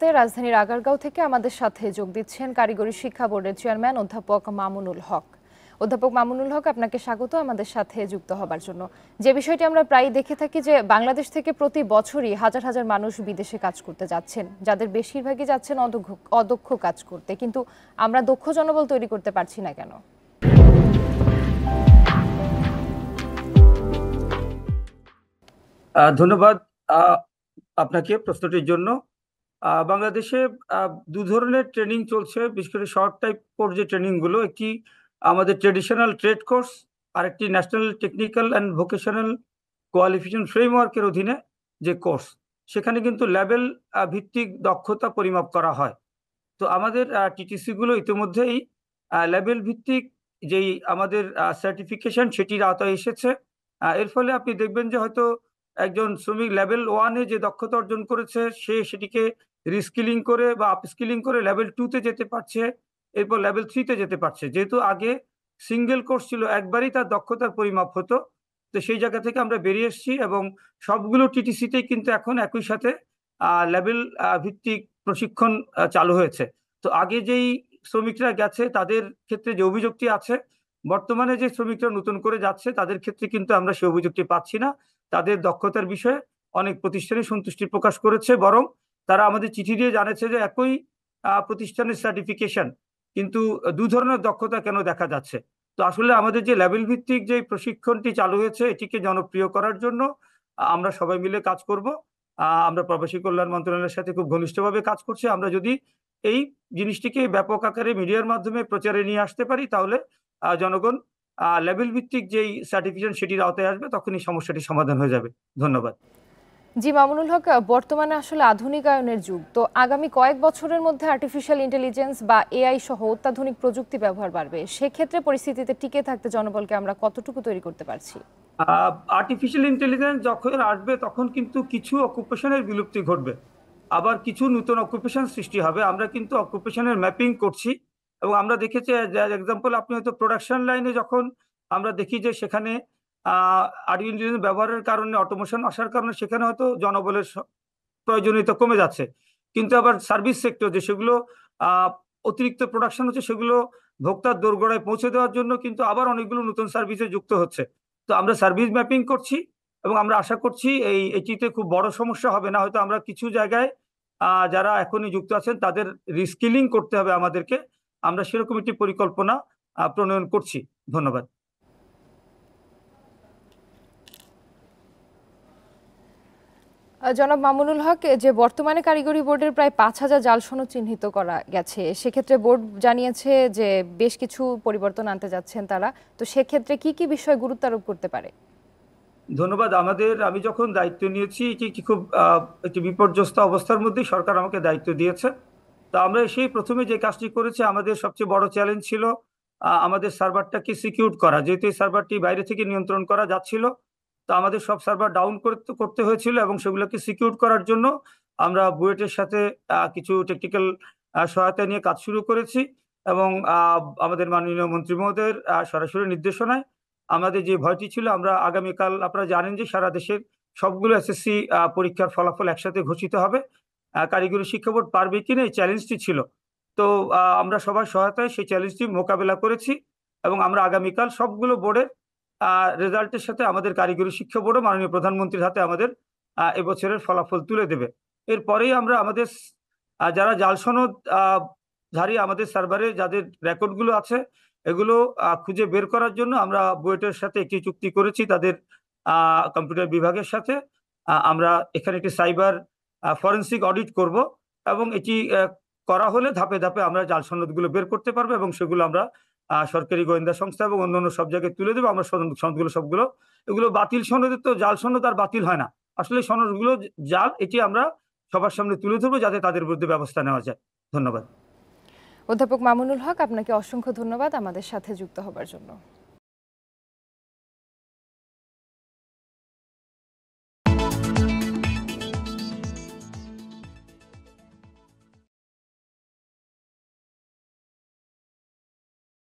রাজধানীর আগারগাঁও থেকে আমাদের সাথে যোগ দিচ্ছেন কারিগরি শিক্ষা বোর্ডের চেয়ারম্যান অধ্যাপক মামুনুল হক। অধ্যাপক মামুনুল হক, আপনাকে স্বাগত আমাদের সাথে যুক্ত হবার জন্য। যে বিষয়টি আমরা প্রায়ই দেখে থাকি যে বাংলাদেশ থেকে প্রতি বছরই হাজার হাজার মানুষ বিদেশে কাজ করতে যাচ্ছেন, যাদের বেশিরভাগই যাচ্ছেন অদক্ষ কাজ করতে, কিন্তু আমরা দক্ষ জনবল তৈরি করতে পারছি না কেন? ধন্যবাদ আপনাকে প্রশ্নটির জন্য। বাংলাদেশে দু ধরনের ট্রেনিং চলছে, বিশেষ করে শর্ট টাইপ কোর্স যে ট্রেনিং গুলো, একটি আমাদের ট্রেডিশনাল ট্রেড কোর্স আর একটি national technical and vocational qualification ফ্রেমওয়ার্কের অধীনে যে কোর্স, সেখানে কিন্তু লেভেল ভিত্তিক দক্ষতা পরিমাপ করা হয়। তো আমাদের টিটিসি গুলো ইতিমধ্যেই লেভেল ভিত্তিক যেই আমাদের সার্টিফিকেশন সেটির আওতায় এসেছে। এর ফলে আপনি দেখবেন যে হয়তো একজন শ্রমিক লেভেল ওয়ানে যে দক্ষতা অর্জন করেছে, সে সেটিকে রিস্কিলিং করে বা আপস্কিলিং করে লেভেল টুতে যেতে পারছে, এরপর লেভেল থ্রিতে যেতে পারছে। যেহেতু আগে সিঙ্গেল কোর্স ছিল, একবারই তার দক্ষতার পরিমাপ হতো, তো সেই জায়গা থেকে আমরা বেরিয়ে এসেছি এবং সবগুলো টিটিসিতেই কিন্তু এখন একই সাথে লেভেল ভিত্তিক প্রশিক্ষণ চালু হয়েছে। তো আগে যেই শ্রমিকরা গেছে তাদের ক্ষেত্রে যে অভিযোগটি আছে, বর্তমানে যে শ্রমিকরা নতুন করে যাচ্ছে তাদের ক্ষেত্রে কিন্তু আমরা সেই অভিযোগটি পাচ্ছি না। তাদের দক্ষতার বিষয়ে অনেক প্রতিষ্ঠানে সন্তুষ্টি প্রকাশ করেছে, বরং তারা আমাদের চিঠি দিয়ে জানাচ্ছে যে একই প্রতিষ্ঠানের সার্টিফিকেশন, কিন্তু দু ধরনের দক্ষতা কেন দেখা যাচ্ছে। তো আসলে আমাদের যে লেভেল ভিত্তিক যে প্রশিক্ষণটি চালু হয়েছে, এটিকে জনপ্রিয় করার জন্য আমরা সবাই মিলে কাজ করব। আমরা প্রবাসী কল্যাণ মন্ত্রণালয়ের সাথে খুব ঘনিষ্ঠভাবে কাজ করছি। আমরা যদি এই জিনিসটিকে ব্যাপক আকারে মিডিয়ার মাধ্যমে প্রচারে নিয়ে আসতে পারি, তাহলে জনগণ লেভেল ভিত্তিক যেই সার্টিফিকেশন সেটির আওতায় আসবে, তখনই সমস্যাটি সমাধান হয়ে যাবে। ধন্যবাদ। জি মামুনুল হক, বর্তমানে আসলে আধুনিকায়নের যুগ, তো আগামী কয়েক বছরের মধ্যে আর্টিফিশিয়াল ইন্টেলিজেন্স বা এআই সহ অত্যাধুনিক প্রযুক্তি ব্যবহার বাড়বে। সেক্ষেত্রে পরিস্থিতিতে টিকে থাকতে জনবলকে আমরা কতটুকু তৈরি করতে পারছি? আর্টিফিশিয়াল ইন্টেলিজেন্স যখন আসবে, তখন কিন্তু কিছু অকুপেশনের বিলুপ্তি ঘটবে, আবার কিছু নতুন অকুপেশন সৃষ্টি হবে। আমরা কিন্তু অকুপেশনের ম্যাপিং করছি এবং আমরা দেখেছি, এক্সাম্পল আপনি হয়তো প্রোডাকশন লাইনে যখন আমরা দেখি যে সেখানে আর্টিফিশিয়াল ইন্টেলিজেন্স ব্যবহারের কারণে, অটোমেশন আসার কারণে সেখানে হয়তো জনবলের প্রয়োজনীয়তা কমে যাচ্ছে। কিন্তু আবার সার্ভিস সেক্টর যে সেগুলো আহ, অতিরিক্ত প্রোডাকশন হচ্ছে, সেগুলো ভোক্তার দোরগোড়ায় পৌঁছে দেওয়ার জন্য কিন্তু আবার অনেকগুলো নতুন সার্ভিসে যুক্ত হচ্ছে। তো আমরা সার্ভিস ম্যাপিং করছি এবং আমরা আশা করছি এটিতে খুব বড় সমস্যা হবে না। হয়তো আমরা কিছু জায়গায় যারা এখনই যুক্ত আছেন তাদের রিস্কিলিং করতে হবে আমাদেরকে। আমরা সেরকম একটি পরিকল্পনা প্রণয়ন করছি। ধন্যবাদ। জনাব মামুনুল হক, যে বর্তমানে কারিগরি বোর্ডের প্রায় 5,000 জাল সনদ চিহ্নিত করা গেছে, সেক্ষেত্রে বোর্ড জানিয়েছে যে বেশ কিছু পরিবর্তন আনতে যাচ্ছেন তারা। তো সেক্ষেত্রে কি কি বিষয় গুরুত্ব আরোপ করতে পারে? ধন্যবাদ। আমি যখন দায়িত্ব নিয়েছি, এটি একটি খুব একটি বিপর্যস্ত অবস্থার মধ্যেই সরকার আমাকে দায়িত্ব দিয়েছে। তো আমরা সেই প্রথমে যে কাজটি করেছি, আমাদের সবচেয়ে বড় চ্যালেঞ্জ ছিল আমাদের সার্ভারটাকে সিকিউর করা, যেহেতু এই সার্ভারটি বাইরে থেকে নিয়ন্ত্রণ করা যাচ্ছিল। তো আমাদের সব সার্ভার ডাউন করতে করতে হয়েছিল এবং সেগুলোকে সিকিউর করার জন্য আমরা বুয়েটের সাথে কিছু টেকনিক্যাল সহায়তা নিয়ে কাজ শুরু করেছি এবং আমাদের মাননীয় মন্ত্রী মহোদয়ের সরাসরি নির্দেশনায় আমাদের যে ভয়টি ছিল, আমরা আগামীকাল, আপনারা জানেন যে সারা দেশের সবগুলো এসএসসি পরীক্ষার ফলাফল একসাথে ঘোষিত হবে। কারিগরি শিক্ষা বোর্ড পারবে কিনা এই চ্যালেঞ্জটি ছিল। তো আমরা সবার সহায়তায় সেই চ্যালেঞ্জটি মোকাবেলা করেছি এবং আমরা আগামীকাল সবগুলো বোর্ডের রেজাল্টের সাথে আমাদের কারিগরি শিক্ষা বোর্ডও মাননীয় প্রধানমন্ত্রীর হাতে আমাদের এবছরের ফলাফল তুলে দেবে। এরপরেই আমরা আমাদের যারা জাল সনদ ধারী আমাদের সার্ভারে যাদের রেকর্ডগুলো আছে, এগুলো খুঁজে বের করার জন্য আমরা বুয়েটের সাথে একটি চুক্তি করেছি, তাদের কম্পিউটার বিভাগের সাথে। আমরা এখানে একটি সাইবার ফরেন্সিক অডিট করব এবং এটি করা হলে ধাপে ধাপে আমরা জাল সনদগুলো বের করতে পারবো এবং সেগুলো আমরা সরকারি গোয়েন্দা সংস্থা এবং অন্যান্য সব জায়গায় তুলে দেবো। আমরা সনদগুলো সবগুলো, এগুলো বাতিল সনদের, তো জাল সনদ আর বাতিল হয় না, আসলে সনদগুলো জাল, এটি আমরা সবার সামনে তুলে ধরবো যাতে তাদের বিরুদ্ধে ব্যবস্থা নেওয়া যায়। ধন্যবাদ। অধ্যাপক মামুনুল হক, আপনাকে অসংখ্য ধন্যবাদ আমাদের সাথে যুক্ত হবার জন্য।